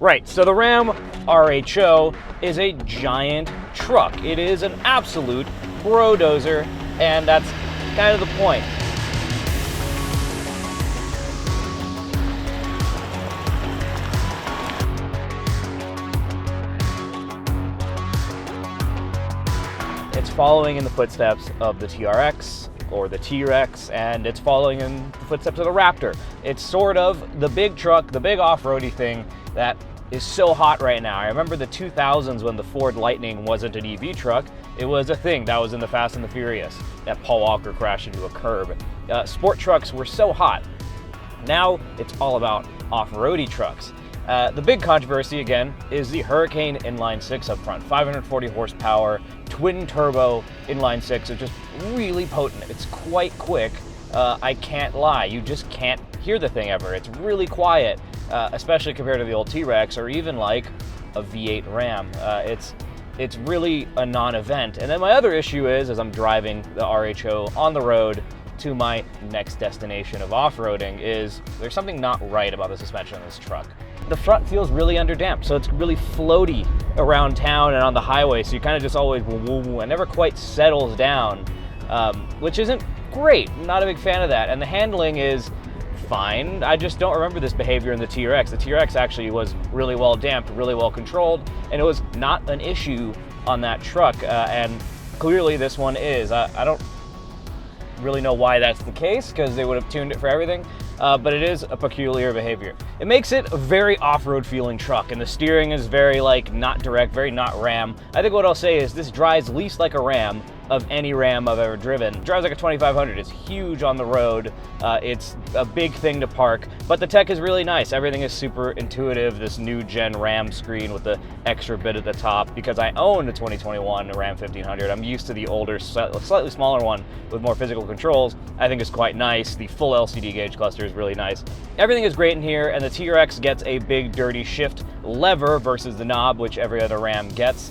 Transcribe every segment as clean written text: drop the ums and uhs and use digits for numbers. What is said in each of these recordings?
Right, so the Ram RHO is a giant truck. It is an absolute bro-dozer, and that's kind of the point. It's following in the footsteps of the TRX or the T-Rex, and it's following in the footsteps of the Raptor. It's sort of the big truck, the big off-roady thing that is so hot right now. I remember the 2000s when the Ford Lightning wasn't an EV truck. It was a thing that was in the Fast and the Furious, that Paul Walker crashed into a curb. Sport trucks were so hot. Now it's all about off-roady trucks. The big controversy, again, is the Hurricane inline-six up front. 540 horsepower, twin-turbo inline-six. It's just really potent. It's quite quick. I can't lie. You just can't hear the thing ever. It's really quiet, especially compared to the old T-Rex or even like a V8 Ram. It's really a non-event. And then my other issue is, as I'm driving the RHO on the road to my next destination of off-roading, is there's something not right about the suspension on this truck. The front feels really underdamped, so it's really floaty around town and on the highway, so you kind of just always and never quite settles down, which isn't great. I'm not a big fan of that. And the handling is fine. I just don't remember this behavior in the TRX. The TRX actually was really well damped, really well controlled, and it was not an issue on that truck, and clearly this one is. I don't really know why that's the case, because they would have tuned it for everything, but it is a peculiar behavior. It makes it a very off-road feeling truck, and the steering is very like not direct, very not Ram. I think what I'll say is this drives least like a Ram of any Ram I've ever driven. It drives like a 2500. It's huge on the road. It's a big thing to park, but the tech is really nice. Everything is super intuitive. This new gen Ram screen with the extra bit at the top, because I own the 2021 Ram 1500. I'm used to the older, slightly smaller one with more physical controls. I think it's quite nice. The full LCD gauge cluster is really nice. Everything is great in here, and the TRX gets a big dirty shift lever versus the knob, which every other Ram gets.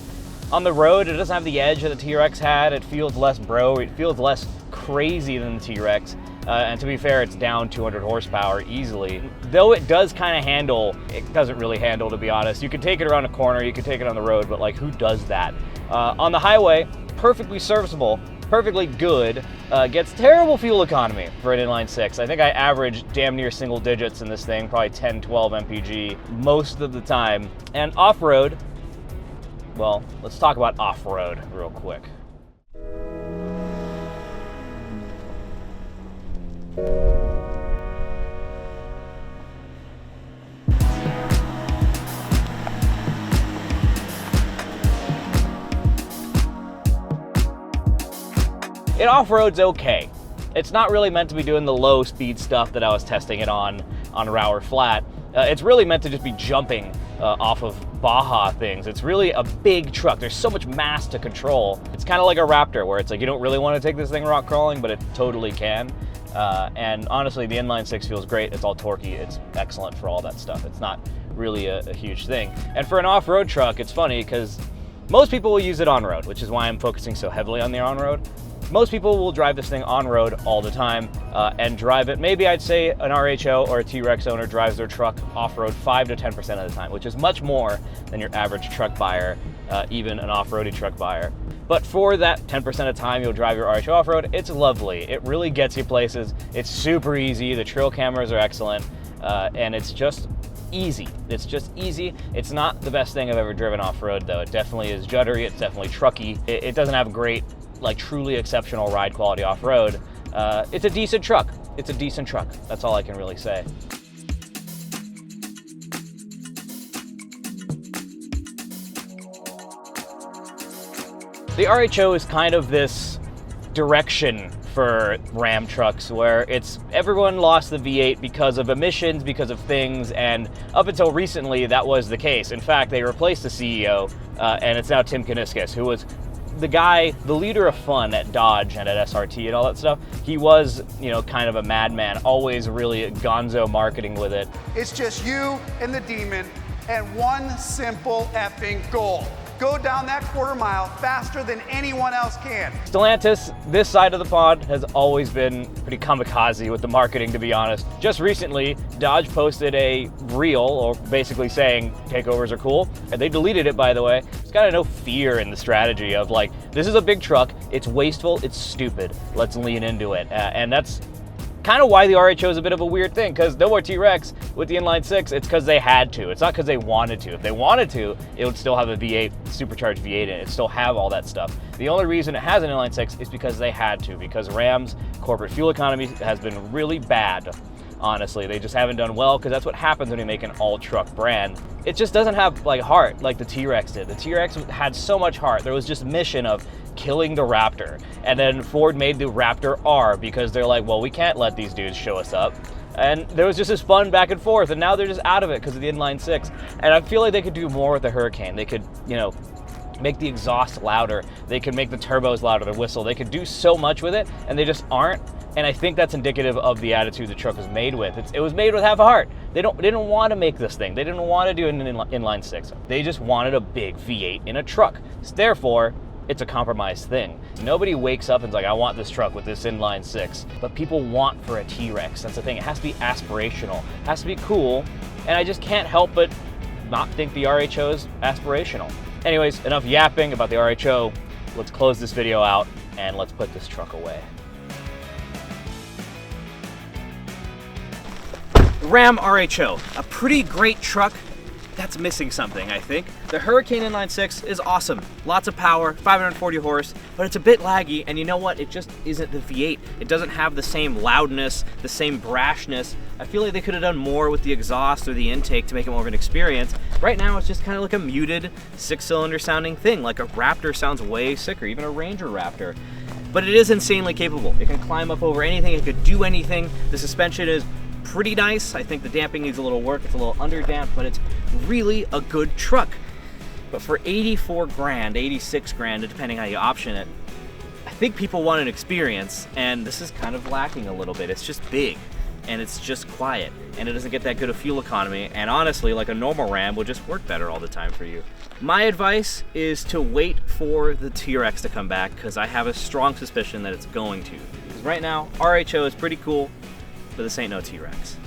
On the road, it doesn't have the edge that the T-Rex had. It feels less bro, it feels less crazy than the T-Rex. And to be fair, it's down 200 horsepower easily. Though it does kind of handle, it doesn't really handle, to be honest. You can take it around a corner, you can take it on the road, but like, who does that? On the highway, perfectly serviceable, perfectly good, gets terrible fuel economy for an inline-six. I think I average damn near single digits in this thing, probably 10, 12 mpg most of the time. And off-road, well, let's talk about off-road real quick. It off-roads okay. It's not really meant to be doing the low speed stuff that I was testing it on Rower Flat. It's really meant to just be jumping off of Baja things. It's really a big truck. There's so much mass to control. It's kind of like a Raptor, where it's like you don't really want to take this thing rock crawling, but it totally can. And honestly, the inline-six feels great. It's all torquey. It's excellent for all that stuff. It's not really a huge thing. And for an off-road truck, it's funny because most people will use it on-road, which is why I'm focusing so heavily on the on-road. Most people will drive this thing on-road all the time and drive it. Maybe I'd say an RHO or a T-Rex owner drives their truck off-road 5 to 10% of the time, which is much more than your average truck buyer, even an off-roady truck buyer. But for that 10% of the time you'll drive your RHO off-road, it's lovely. It really gets you places. It's super easy. The trail cameras are excellent, and it's just easy. It's just easy. It's not the best thing I've ever driven off-road, though. It definitely is juddery. It's definitely trucky. It doesn't have great, like truly exceptional ride quality off-road. It's a decent truck. It's a decent truck. That's all I can really say. The RHO is kind of this direction for Ram trucks where it's everyone lost the V8 because of emissions, because of things, and up until recently that was the case. In fact, they replaced the CEO and it's now Tim Kuniskis, who was the guy, the leader of fun at Dodge and at SRT and all that stuff. He was, you know, kind of a madman, always really gonzo marketing with it. It's just you and the demon and one simple effing goal. go down that quarter mile faster than anyone else can. Stellantis, this side of the pond, has always been pretty kamikaze with the marketing, to be honest. Just recently, Dodge posted a reel, or basically saying takeovers are cool, and they deleted it, by the way. There's kind of no fear in the strategy of like, this is a big truck, it's wasteful, it's stupid, let's lean into it. And that's kind of why the RHO is a bit of a weird thing, because no more T-Rex with the inline-six, it's because they had to. It's not because they wanted to. If they wanted to, it would still have a V8, supercharged V8 in it. It'd still have all that stuff. The only reason it has an inline-six is because they had to, because Ram's corporate fuel economy has been really bad. Honestly, they just haven't done well, because that's what happens when you make an all-truck brand. It just doesn't have like heart like the T-Rex did. The T-Rex had so much heart. There was just mission of killing the Raptor. And then Ford made the Raptor R because they're like, well, we can't let these dudes show us up. And there was just this fun back and forth, and now they're just out of it because of the inline-six. And I feel like they could do more with the Hurricane. They could, you know, make the exhaust louder. They could make the turbos louder, the whistle. They could do so much with it, and they just aren't. And I think that's indicative of the attitude the truck was made with. It was made with half a heart. They didn't want to make this thing. They didn't want to do an inline-six. They just wanted a big V8 in a truck. So therefore, it's a compromised thing. Nobody wakes up and's like, I want this truck with this inline-six. But people want for a T-Rex. That's the thing. It has to be aspirational. It has to be cool. And I just can't help but not think the RHO is aspirational. Anyways, enough yapping about the RHO. Let's close this video out and let's put this truck away. Ram RHO, a pretty great truck that's missing something, I think. The Hurricane inline-six is awesome. Lots of power, 540 horse, but it's a bit laggy, and you know what? It just isn't the V8. It doesn't have the same loudness, the same brashness. I feel like they could have done more with the exhaust or the intake to make it more of an experience. Right now, it's just kind of like a muted six-cylinder sounding thing. Like a Raptor sounds way sicker, even a Ranger Raptor. But it is insanely capable. It can climb up over anything, it could do anything. The suspension is pretty nice. I think the damping needs a little work. It's a little under-damped, but it's really a good truck. But for 84 grand, 86 grand, depending how you option it, I think people want an experience, and this is kind of lacking a little bit. It's just big, and it's just quiet, and it doesn't get that good of fuel economy, and honestly, like a normal Ram would just work better all the time for you. My advice is to wait for the TRX to come back, because I have a strong suspicion that it's going to. Because right now, RHO is pretty cool, but this ain't no T-Rex.